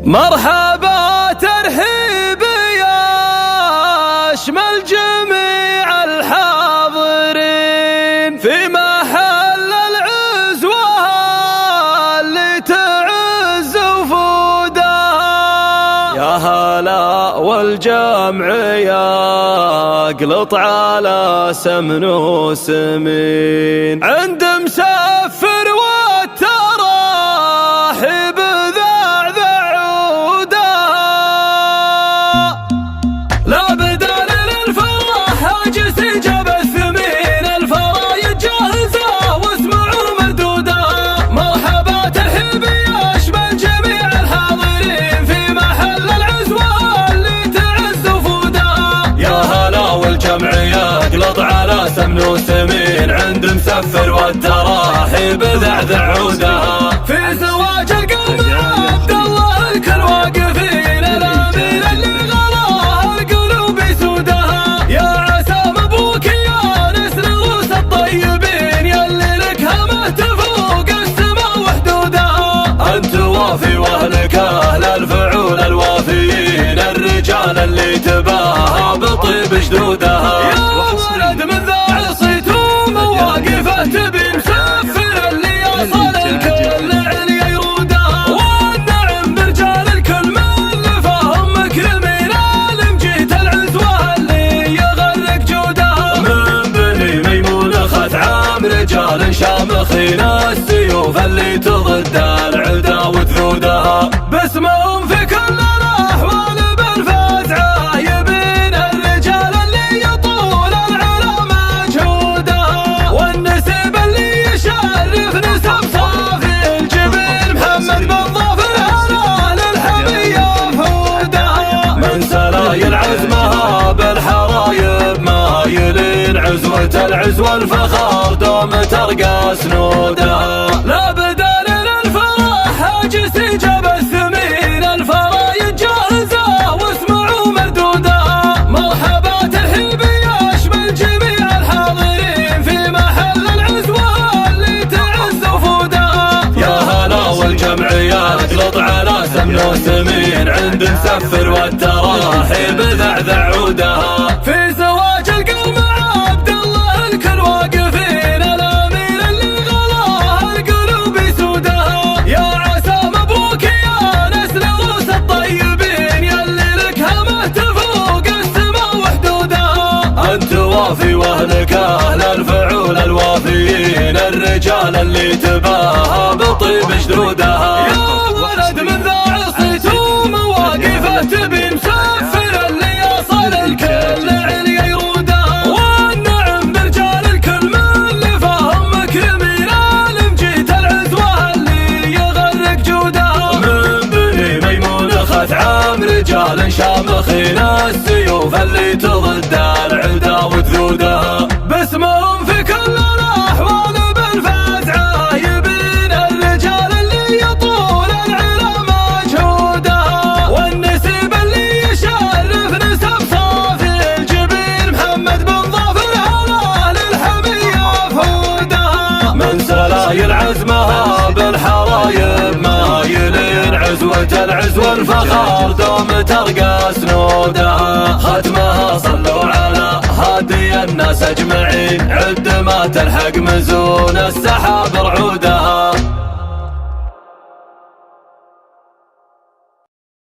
مرحبا ترحيب يشمل جميع الحاضرين في محل العزوة اللي تعز وفودها. يا هلا والجمع يقلط على سمن وسمين عند مسفر والتراحب ذعذع عودها. لا بدال للفرح هاجس جاب الثمين الفرايد جاهزة واسمعوا مردودها. مرحبا ترحيب يشمل جميع الحاضرين في محل العزوة اللي تعز وفودها. يا هلا والجمع يقلط على سمن وسمين عند مسفر والتراحب ذعذع عودها. في زواج القوم عبد الله الكل واقفين الامين اللي غلاها القلوب يسودها. يا عسى مبروك يا نسل روس الطيبين يلي لك همه تفوق السما وحدودها. انت وافي واهلك اهل الفعول الوافيين الرجال اللي تباهى بطيب جدودها. يا ولد من ذا عصيت ومواقفه تبي مسفر اللي يصل الكل عليا يرودها. والنعم برجال الكل من فهم مكرمين المجيت العزوه اللي يغرق جودها. من بني ميمون خت عام رجال شامخين السيوف اللي تضد العدا وثودها. باسمهم في كل الاحوال بالفزعه يبين الرجال اللي يطول العلا مجهودها. والنسب اللي يشرف نسب صافي الجبين محمد بن ظافر هلا للحميه فودها. من سلايل عزمها بالحرايب مايلين عزوه العزوه الفخار دوم ترقى سنودها. لا بدال للفرح هاجس جاب الثمين الفرايد جاهزه واسمعوا مردودها. مرحبا ترحيب يشمل جميع الحاضرين في محل العزوه اللي تعز وفودها. يا هلا والجمع يقلط على سمن وسمين عند مسفر والتراحيب ذعذع عودها. في زواج القوم عبد الله الكل واقفين الامين اللي غلاها القلوب يسودها. يا عسى مبروك يا نسل روس الطيبين يلي لك همه تفوق السما وحدودها. انت وافي واهلك اهل الفعول الوافيين الرجال اللي تباهى بطيب جدودها. يا ولد من ذا عصيت ومواقفه تبي مسفر اللي يصل الكل عليا يرودها. والنعم برجال الكل من فهم مكرمين المجيت العزوه اللي يغرق جودها. من بني ميمون خت عام رجال شامخين السيوف اللي تضد العدا وثودها. باسمهم في كل الاحوال بالفزعه يبين الرجال اللي يطول العلا مجهودها. والنسب اللي يشرف نسب صافي الجبين محمد بن ظافر هلا للحميه فودها. من سلايل عزمها بالحرايب مايلين عزوه العزوه الفخار دوم ترقى سنودها. ختمها صلوا على هادي الناس اجمعين عد ما تلحق مزون السحاب رعودها.